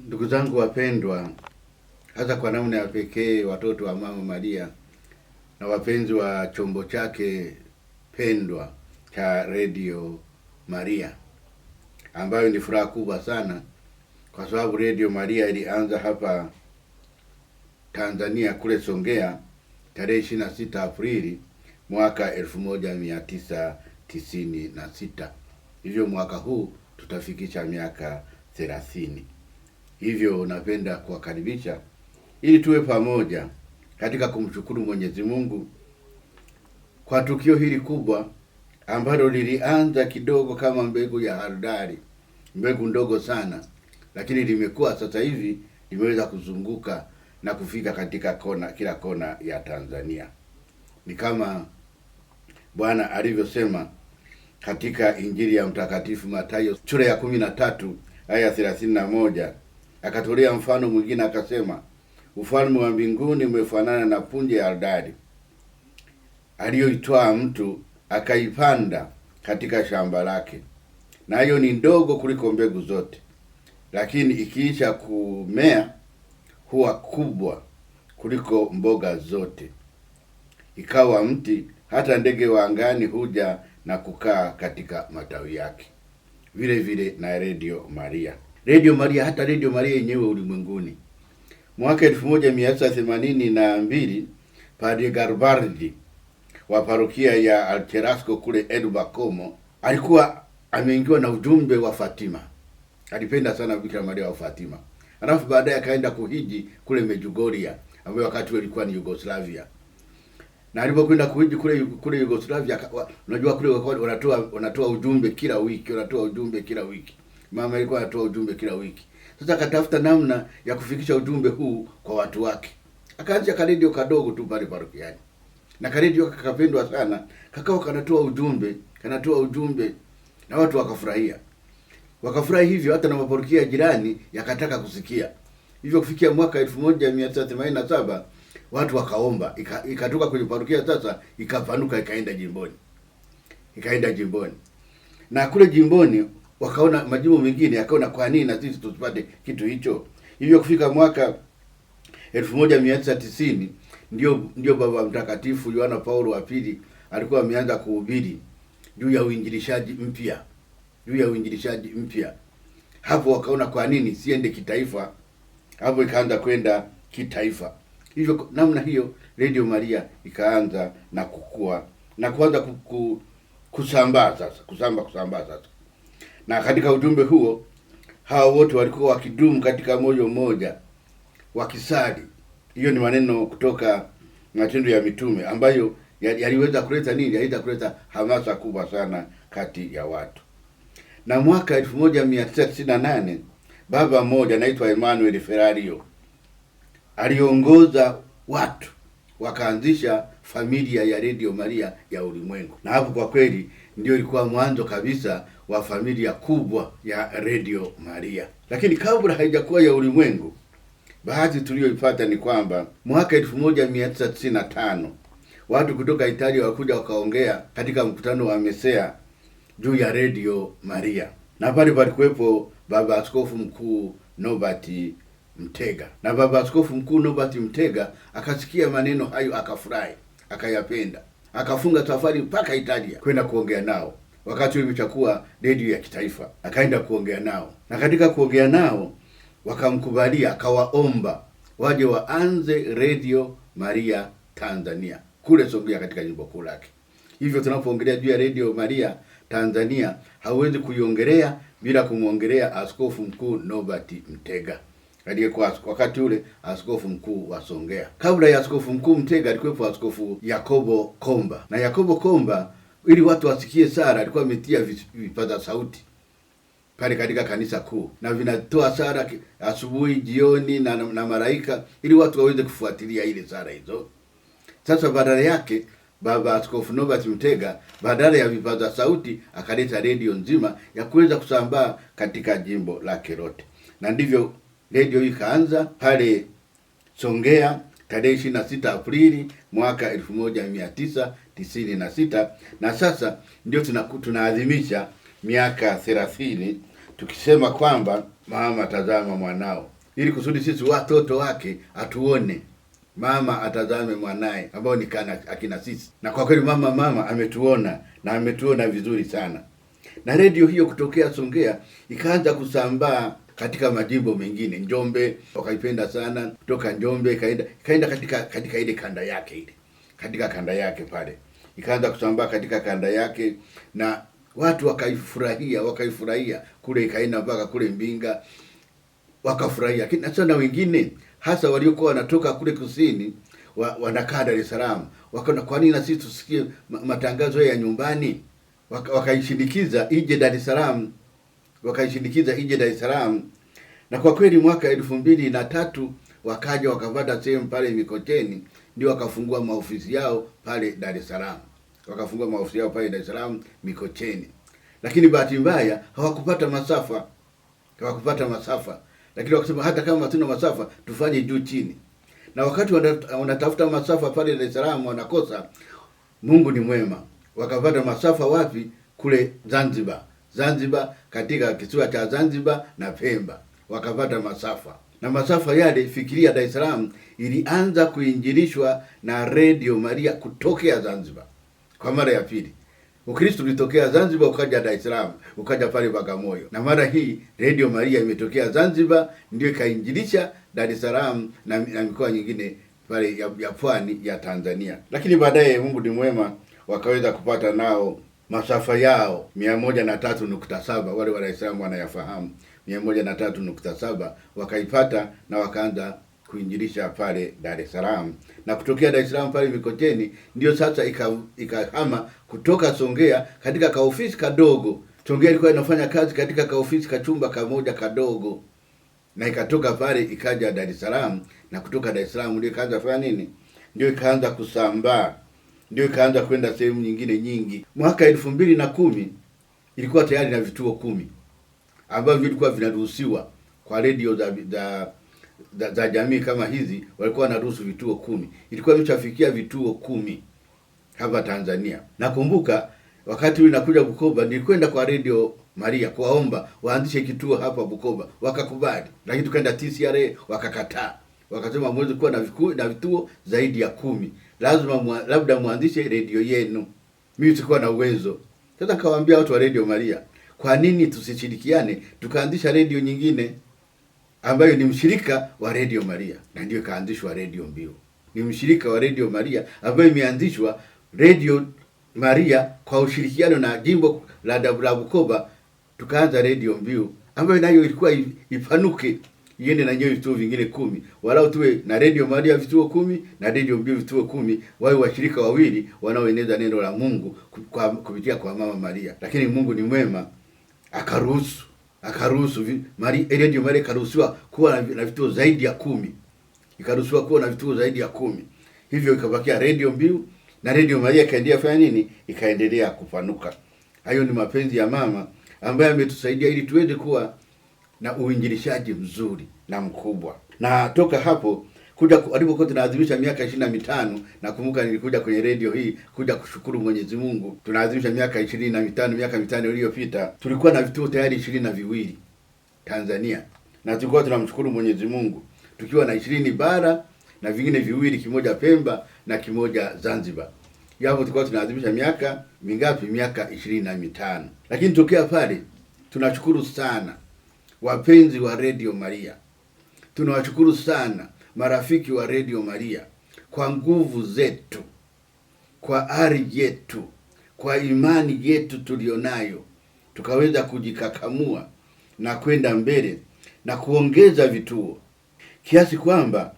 Ndugu zangu wapendwa, hasa kwa namna ya pekee watoto wa Mama Maria na wapenzi wa chombo chake pendwa cha Radio Maria, ambayo ni furaha kubwa sana kwa sababu Radio Maria ilianza hapa Tanzania kule Songea tarehe 26 Aprili mwaka 1996. Hivyo mwaka huu tutafikisha miaka 30. Hivyo napenda kuwakaribisha ili tuwe pamoja katika kumshukuru Mwenyezi Mungu kwa tukio hili kubwa ambalo lilianza kidogo kama mbegu ya haradali, mbegu ndogo sana, lakini limekuwa sasa hivi limeweza kuzunguka na kufika katika kila kona ya Tanzania. Ni kama Bwana alivyosema katika Injili ya Mtakatifu Mathayo sura ya 13 aya 31, akatolea mfano mwingine akasema, ufalme wa mbinguni umefanana na punje ya haradali aliyoitwaa mtu akaipanda katika shamba lake. Nayo ni ndogo kuliko mbegu zote, lakini ikiisha kumea huwa kubwa kuliko mboga zote, ikawa mti, hata ndege wa angani huja na kukaa katika matawi yake. Vile vile na Radio Maria. Radio Maria, hata Radio Maria yenyewe ulimwenguni. Mwaka 1982 Padre Garibaldi wa parokia ya Alcherasco kule Elba Como alikuwa ameingiwa na ujumbe wa Fatima. Alipenda sana Bikira Maria wa Fatima. Alafu baadaye akaenda kuhiji kule Medjugorje, ambayo wakati ilikuwa ni Yugoslavia. Na alipokwenda kuhiji kule Yugoslavia, unajua kule wanatoa ujumbe kila wiki, Mama alikuwa anatoa ujumbe kila wiki. Sasa akatafuta namna ya kufikisha ujumbe huu kwa watu wake. Akaanza karedio kadogo tu pale parokiani. Na karedio kakapendwa sana, kakao kanatoa ujumbe na watu wakafurahia. Wakafurahi hivyo hata na maparokia jirani yakataka kusikia. Hivyo kufikia mwaka 1987 watu wakaomba, ikatoka kwenye parokia sasa ikapanuka ikaenda jimboni. Na kule jimboni wakaona majimbo mengine yakaona kwa nini na sisi tusipate kitu hicho. Hivyo kufika mwaka 1990 ndio Baba Mtakatifu Yohana Paulo wa pili alikuwa ameanza kuhubiri juu ya uinjilishaji mpya. Hapo wakaona kwa nini siende kitaifa. Hapo ikaanza kwenda kitaifa. Hivyo namna hiyo Radio Maria ikaanza na kukua na kuanza kusambaa sasa. Na katika ujumbe huo hao wote walikuwa wakidumu katika moyo mmoja wakisali. Hiyo ni maneno kutoka Matendo ya Mitume ambayo yaliweza kuleta nini? Yaliweza kuleta hamasa kubwa sana kati ya watu. Na mwaka 1998 baba mmoja anaitwa Emmanuel Ferrario aliongoza watu wakaanzisha familia ya Radio Maria ya ulimwengu. Na hapo kwa kweli ndio ilikuwa mwanzo kabisa wa familia kubwa ya Radio Maria. Lakini kabla haijakuwa ya ulimwengu, bahati tuliyoipata ni kwamba mwaka 1995 watu kutoka Italia wakuja wakaongea katika mkutano wa Mesea juu ya Radio Maria. Na pale palikuwepo Baba Askofu Mkuu Norbert Mtega. Na Baba Askofu Mkuu Norbert Mtega akasikia maneno hayo, akafurahi, akayapenda. Akafunga safari mpaka Italia kwenda kuongea nao. Wakati ilipokuwa redio ya kitaifa, akaenda kuongea nao. Na katika kuongea nao wakamkubalia, akawaomba waje waanze Radio Maria Tanzania kule Songea katika jimbo kuu lake. Hivyo tunapoongelea juu ya Radio Maria Tanzania hauwezi kuiongelea bila kumwongelea Askofu Mkuu Norbert Mtega, aliyekuwa wakati ule askofu mkuu wa Songea. Kabla ya Askofu Mkuu Mtega alikuwepo Askofu Yakobo Komba. Na Yakobo Komba, ili watu wasikie sala, alikuwa ametia vipaza sauti pale katika kanisa kuu, na vinatoa sala asubuhi, jioni na malaika, ili watu waweze kufuatilia ile sala hizo. Sasa badala yake Baba Askofu Norbert Mtega, badala ya vipaza sauti, akaleta redio nzima ya kuweza kusambaa katika jimbo lake lote. Na ndivyo redio ikaanza pale Songea tarehe 26 Aprili mwaka 1996, na sasa ndio tunaadhimisha miaka 30 tukisema kwamba mama tazama mwanao, ili kusudi sisi watoto wake atuone. Mama atazame mwanaye, ambao ni akina sisi. Na kwa kweli mama ametuona na ametuona vizuri sana. Na redio hiyo kutokea Songea ikaanza kusambaa katika majimbo mengine. Njombe wakaipenda sana, kutoka Njombe ikaenda katika ile kanda yake ile. Katika kanda yake pale. Ikaanza kusambaa katika kanda yake na watu wakaifurahia kule, ikaenda mpaka kule Mbinga wakafurahia. Lakini sana wengine hasa waliokuwa wanatoka kule kusini wanakaa Dar es Salaam, wakaona kwa nini na sisi tusikie matangazo ya nyumbani, wakaishindikiza ije Dar es Salaam. Na kwa kweli mwaka 2003 wakaja wakapata sehemu pale Mikocheni, ndio wakafungua maofisi yao pale Dar es Salaam. Mikocheni. Lakini bahati mbaya hawakupata masafa. Lakini wakasema hata kama hatuna masafa tufanye juu chini. Na wakati wanatafuta masafa pale Dar es Salaam wanakosa. Mungu ni mwema. Wakapata masafa wapi? Kule Zanzibar, katika kisiwa cha Zanzibar na Pemba. Wakapata masafa. Na masafa yale, fikiria, Dar es Salaam ilianza kuinjilishwa na Radio Maria kutokea Zanzibar kwa mara ya pili. Ukristo ulitokea Zanzibar ukaja Dar es Salaam, ukaja pale Bagamoyo. Na mara hii Radio Maria imetokea Zanzibar ndio ikainjilisha Dar es Salaam na mikoa nyingine pale ya pwani ya Tanzania. Lakini baadaye Mungu ni mwema, wakaweza kupata nao masafa yao 103.7. Wale wa Dar es Salaam wanayafahamu 103.7, wakaipata na wakaanza kuinjilisha pale Dar es Salaam. Na kutokea Dar es Salaam pale Mikocheni ndio sasa ikahama kutoka Songea katika kaofisi kadogo. Songea ilikuwa inafanya kazi katika kaofisi kachumba kamoja kadogo. Na ikatoka pale ikaja Dar es Salaam, na kutoka Dar es Salaam ndio ikaanza kufanya nini? Ndio ikaanza kusambaa. Ndio ikaanza kwenda sehemu nyingine nyingi. Mwaka 2010 ilikuwa tayari na vituo 10 ambavyo vilikuwa vinaruhusiwa kwa redio za jamii kama hizi, walikuwa wanaruhusu vituo 10. Ilikuwa imeshafikia vituo 10 hapa Tanzania. Nakumbuka wakati ule nakuja Bukoba, nilikwenda kwa Radio Maria kuwaomba waanzishe kituo hapa Bukoba, wakakubali. Lakini tukaenda TCRA wakakataa. Wakasema mwezi kuwa na vituo zaidi ya 10. Lazima labda muanzishe redio yenu. Mimi sikuwa na uwezo. Sasa nikawaambia watu wa Radio Maria, kwa nini tusishirikiane tukaanzisha redio nyingine ambayo ni mshirika wa Radio Maria? Na ndio kaanzishwa Radio Mbiu. Ni mshirika wa Radio Maria ambayo imeanzishwa Radio Maria kwa ushirikiano na jimbo la Bukoba. Tukaanza Radio Mbiu ambayo nayo ilikuwa ipanuke, iende na nyewe vituo vingine 10. Walau tuwe na Radio Maria vituo 10 na Radio Mbiu vituo 10, wawe washirika wawili wanaoeneza neno la Mungu kupitia kwa Mama Maria. Lakini Mungu ni mwema, akaruhusu Radio Maria ikaruhusiwa kuwa na vituo zaidi ya 10. Ikaruhusiwa kuwa na vituo zaidi ya 10. Hivyo ikabakia Radio Mbiu na Radio Maria ikaendelea kufanya nini? Ikaendelea kupanuka. Hayo ni mapenzi ya mama ambaye ametusaidia ili tuweze kuwa na uinjilishaji mzuri na mkubwa. Na toka hapo kuja alipokuwa tunaadhimisha miaka 25, nakumbuka nilikuja kwenye radio hii kuja kushukuru Mwenyezi Mungu. Tunaadhimisha miaka 25, miaka 5 iliyopita. Tulikuwa na vituo tayari 22 Tanzania. Na tulikuwa tunamshukuru Mwenyezi Mungu. Tukiwa na 20 bara na vingine viwili, kimoja Pemba na kimoja Zanzibar. Hapo tulikuwa tunaadhimisha miaka mingapi? Miaka 25. Lakini tokea pale tunashukuru sana wapenzi wa Radio Maria. Tunawashukuru sana marafiki wa Radio Maria kwa nguvu zetu, kwa ari yetu, kwa imani yetu tulionayo. Tukaweza kujikakamua na kwenda mbele na kuongeza vituo. Kiasi kwamba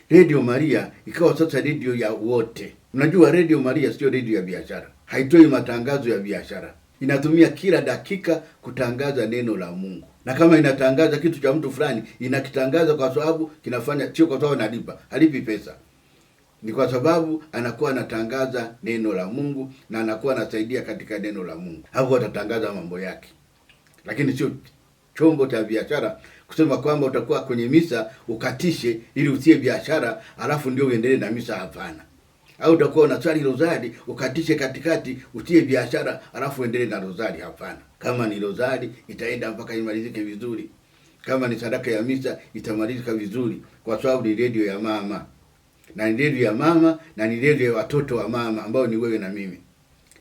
Radio Maria ikawa sasa radio ya wote. Unajua Radio Maria sio radio ya biashara. Haitoi matangazo ya biashara. Inatumia kila dakika kutangaza neno la Mungu. Na kama inatangaza kitu cha mtu fulani, inakitangaza kwa sababu kinafanya, sio kwa sababu analipa. Halipi pesa. Ni kwa sababu anakuwa anatangaza neno la Mungu na anakuwa anasaidia katika neno la Mungu. Hapo atatangaza mambo yake. Lakini sio chombo cha biashara kusema kwamba utakuwa kwenye misa ukatishe ili usie biashara alafu ndio uendelee na misa. Hapana. au utakuwa unaswali rozari ukatishe katikati utie biashara alafu endelee na rozari. Hapana. Kama ni rozari itaenda mpaka imalizike vizuri. Kama ni sadaka ya misa itamalizika vizuri, kwa sababu ni redio ya mama. Na ni redio ya mama na ni redio ya watoto wa mama ambao ni wewe na mimi.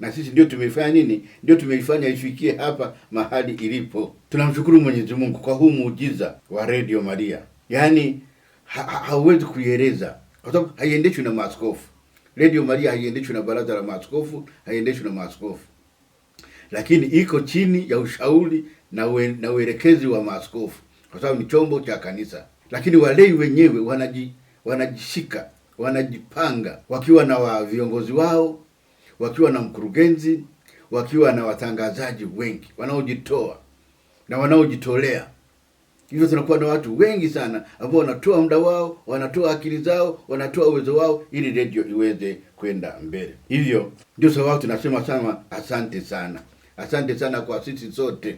Na sisi ndio tumeifanya nini? Ndio tumeifanya ifikie hapa mahali ilipo. Tunamshukuru Mwenyezi Mungu kwa huu muujiza wa Radio Maria. Yaani hauwezi kuieleza kwa sababu haiendeshwi na maaskofu. Radio Maria haiendeshwi na baraza la maaskofu, haiendeshwi na maaskofu. Lakini iko chini ya ushauri na uelekezi wa maaskofu kwa sababu ni chombo cha kanisa. Lakini walei wenyewe wanajishika, wanajipanga wakiwa na viongozi wao, wakiwa na mkurugenzi, wakiwa na watangazaji wengi wanaojitoa na wanaojitolea. Hivyo tunakuwa na watu wengi sana ambao wanatoa muda wao, wanatoa akili zao, wanatoa uwezo wao ili redio iweze kwenda mbele. Hivyo ndio sababu tunasema sana asante sana. Asante sana kwa sisi sote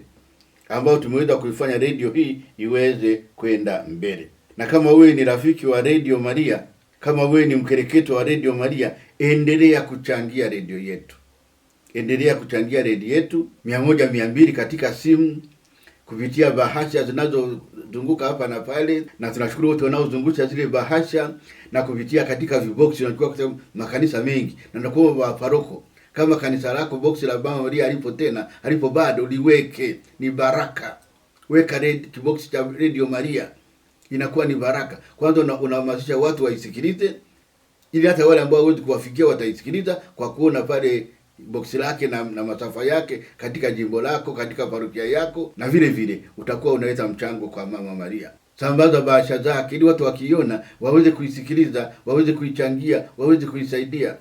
ambao tumeweza kuifanya redio hii iweze kwenda mbele. Na kama wewe ni rafiki wa Radio Maria, kama wewe ni mkereketo wa Radio Maria, endelea kuchangia redio yetu. Endelea kuchangia redio yetu 100 200 katika simu, kupitia bahasha zinazozunguka hapa na pale, na tunashukuru wote wanaozungusha zile bahasha, na kupitia katika viboksi. Unajua kwa makanisa mengi, na ndio kwa paroko, kama kanisa lako boksi la Mama Maria alipo bado liweke, ni baraka. Weka kiboksi cha Radio Maria, inakuwa ni baraka. Kwanza unahamasisha watu waisikilize, ili hata wale ambao hawezi kuwafikia wataisikiliza kwa kuona pale boksi lake na masafa yake katika jimbo lako, katika parokia yako, na vile vile utakuwa unaleta mchango kwa Mama Maria. Sambaza bahasha zake ili watu wakiona waweze kuisikiliza, waweze kuichangia, waweze kuisaidia.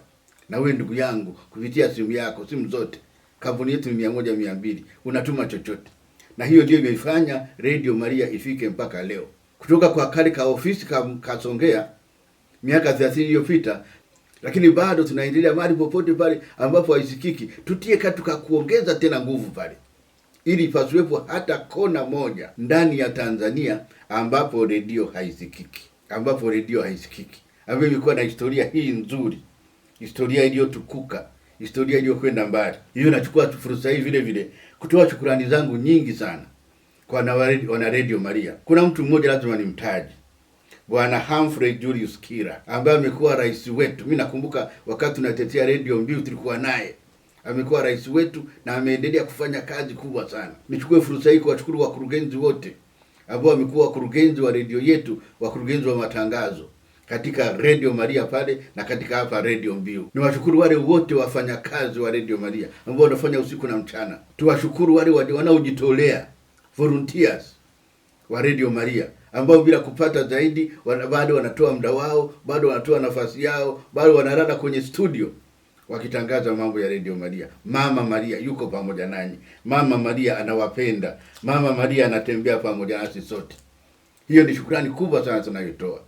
Na wewe ndugu yangu, kupitia simu yako, simu zote, kampuni yetu ni 100 200, unatuma chochote. Na hiyo ndio imeifanya Radio Maria ifike mpaka leo. Kutoka kwa kale ka ofisi kasongea miaka 30 iliyopita, lakini bado tunaendelea mahali popote pale ambapo haisikiki. Tutie katika kuongeza tena nguvu pale, ili pasiwepo hata kona moja ndani ya Tanzania ambapo redio haisikiki. Ambapo redio haisikiki. Ambapo ilikuwa na historia hii nzuri, historia iliyotukuka, historia iliyokwenda mbali. Hiyo nachukua fursa hii vile vile kutoa shukrani zangu nyingi sana kwa wana Radio Maria. Kuna mtu mmoja lazima nimtaje, Bwana Humphrey Julius Kira, ambaye amekuwa rais wetu. Mimi nakumbuka wakati tunatetea Radio Mbiu tulikuwa naye. Amekuwa rais wetu na ameendelea kufanya kazi kubwa sana. Nichukue fursa hii kuwashukuru wakurugenzi wote ambao wamekuwa wakurugenzi wa redio yetu, wakurugenzi wa matangazo katika Radio Maria pale na katika hapa Radio Mbiu. Niwashukuru wale wote wafanyakazi wa Radio Maria ambao wanafanya usiku na mchana. Tuwashukuru wale wanaojitolea, volunteers wa Radio Maria ambao bila kupata zaidi bado wanatoa muda wao, bado wanatoa nafasi yao, bado wanalala kwenye studio wakitangaza mambo ya Radio Maria. Mama Maria yuko pamoja nanyi. Mama Maria anawapenda. Mama Maria anatembea pamoja nasi sote. Hiyo ni shukrani kubwa sana tunayotoa.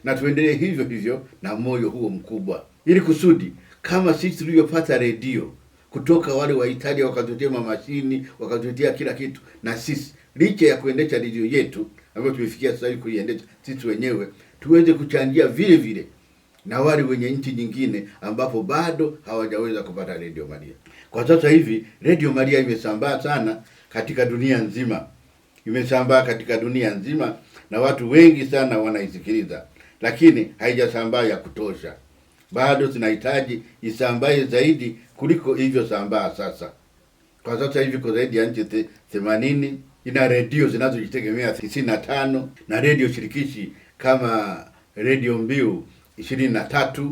Na tuendelee hivyo hivyo na moyo huo mkubwa. Ili kusudi kama sisi tulivyopata redio kutoka wale wa Italia wakatuletea mashini, wakatuletea kila kitu, na sisi licha ya kuendesha redio yetu ambayo tumefikia sasa hivi kuiendesha sisi wenyewe, tuweze kuchangia vile vile na wale wenye nchi nyingine ambapo bado hawajaweza kupata Radio Maria. Kwa sasa hivi Radio Maria imesambaa sana katika dunia nzima. Imesambaa katika dunia nzima na watu wengi sana wanaisikiliza, lakini haijasambaa ya kutosha. Bado tunahitaji isambae zaidi kuliko hivyo sambaa sasa. Kwa sasa hivi kwa zaidi ya nchi 80 ina redio zinazojitegemea 95 na redio shirikishi kama Radio Mbiu 23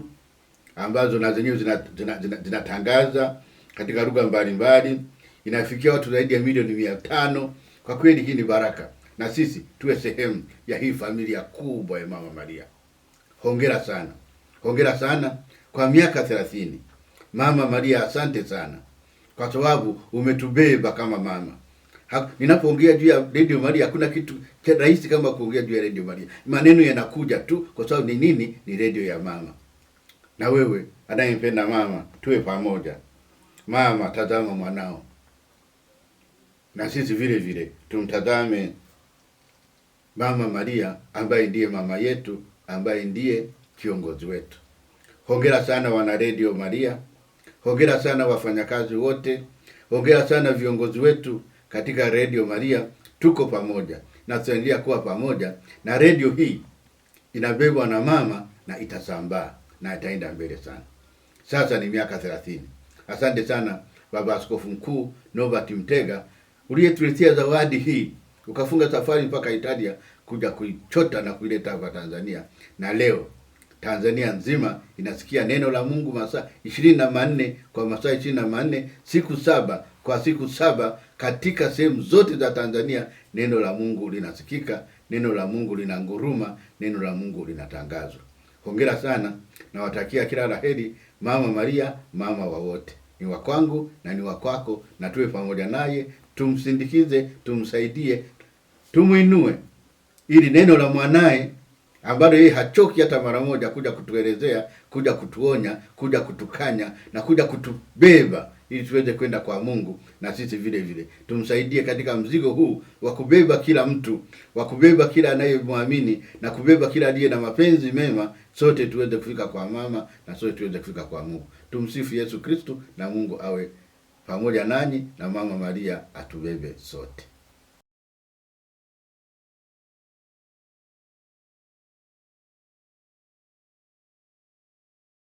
ambazo na zenyewe zinatangaza katika lugha mbalimbali. Inafikia watu zaidi ya milioni 500. Kwa kweli hii ni baraka, na sisi tuwe sehemu ya hii familia kubwa ya Mama Maria. Hongera sana. Hongera sana kwa miaka 30. Mama Maria, asante sana kwa sababu umetubeba kama mama. Ninapoongea juu ya Radio Maria hakuna kitu rahisi kama kuongea juu ya Radio Maria. Maneno yanakuja tu kwa sababu ni nini? Ni redio ya mama. Na wewe anayempenda mama, tuwe pamoja. Mama, tazama mwanao. Na sisi vile vile tumtazame Mama Maria ambaye ndiye mama yetu, ambaye ndiye kiongozi wetu. Hongera sana wana Radio Maria, hongera sana wafanyakazi wote, hongera sana viongozi wetu katika Radio Maria. Tuko pamoja na tutaendelea kuwa pamoja, na radio hii inabebwa na mama na itasambaa na itaenda mbele sana. Sasa ni miaka 30. Asante sana Baba Askofu Mkuu Norbert Mtega, uliyetuletea zawadi hii, ukafunga safari mpaka Italia kuja kuichota na kuileta hapa Tanzania, na leo Tanzania nzima inasikia neno la Mungu masaa 24 kwa masaa 24, siku saba kwa siku saba, katika sehemu zote za Tanzania neno la Mungu linasikika, neno la Mungu linanguruma, neno la Mungu linatangazwa. Hongera sana, na watakia kila laheri Mama Maria, mama wa wote. Ni wa kwangu na ni wa kwako, na tuwe pamoja naye, tumsindikize, tumsaidie, tumuinue, ili neno la mwanae ambalo yeye hachoki hata mara moja kuja kutuelezea, kuja kutuonya, kuja kutukanya na kuja kutubeba, ili tuweze kwenda kwa Mungu, na sisi vile vile tumsaidie katika mzigo huu wa kubeba kila mtu, wa kubeba kila anayemwamini, na kubeba kila aliye na mapenzi mema, sote tuweze kufika kwa mama, na sote tuweze kufika kwa Mungu. Tumsifu Yesu Kristo, na Mungu awe pamoja nanyi, na Mama Maria atubebe sote.